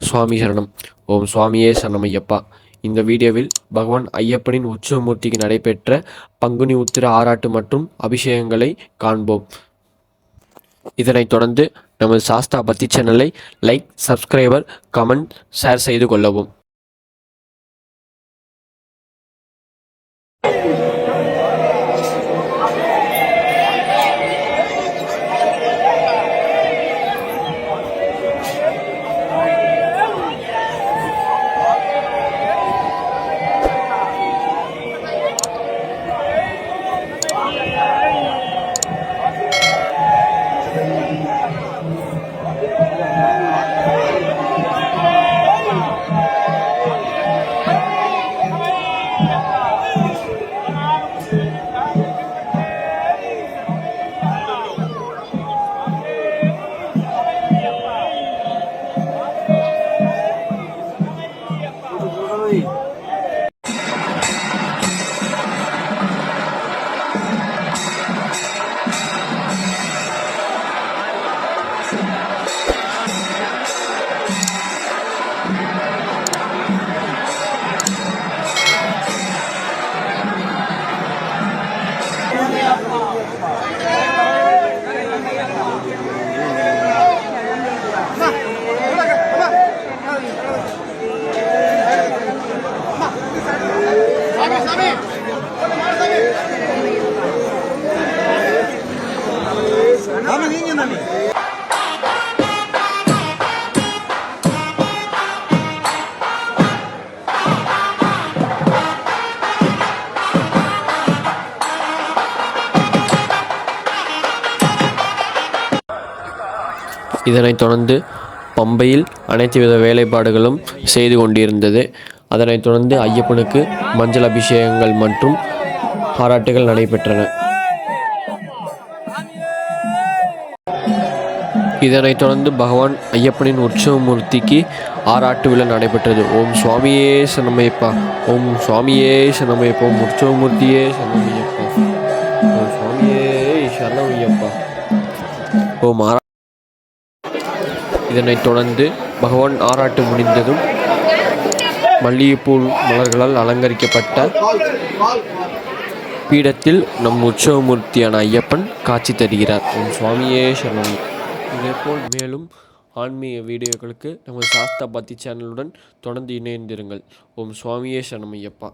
சுவாமி சரணம். ஓம் சுவாமியே சரணமையப்பா. இந்த வீடியோவில் பகவான் ஐயப்பனின் உற்சவமூர்த்திக்கு நடைபெற்ற பங்குனி உத்திர ஆராட்டு மற்றும் அபிஷேகங்களை காண்போம். இதனைத் தொடர்ந்து நமது சாஸ்தா பக்தி சேனலை லைக், சப்ஸ்கிரைபர், கமெண்ட், ஷேர் செய்து கொள்ளவும். இதனைத் தொடர்ந்து பம்பையில் அனைத்து வித வேலைப்பாடுகளும் செய்து கொண்டிருந்தது. அதனைத் தொடர்ந்து ஐயப்பனுக்கு மஞ்சள் அபிஷேகங்கள் மற்றும் பாராட்டுகள் நடைபெற்றன. இதனைத் தொடர்ந்து பகவான் ஐயப்பனின் உற்சவமூர்த்திக்கு ஆராட்டு விழா நடைபெற்றது. ஓம் சுவாமியே சரணமையப்பா, ஓம் சுவாமியே சரணமையப்பா, ஓம் உற்சவமூர்த்தியே சரணமையப்பா, ஓம் சுவாமியே சரணமையப்பா, ஓம் இதனைத் தொடர்ந்து பகவான் ஆராட்டு முடிந்ததும் மல்லிகைப்பூ மலர்களால் அலங்கரிக்கப்பட்ட பீடத்தில் நம் உற்சவமூர்த்தியான ஐயப்பன் காட்சி தருகிறார். ஓம் சுவாமியே சரணம். இதேபோல் மேலும் ஆன்மீக வீடியோக்களுக்கு நமது சாஸ்தா பக்தி சேனலுடன் தொடர்ந்து இணைந்திருங்கள். ஓம் சுவாமியே சரணமையப்பா.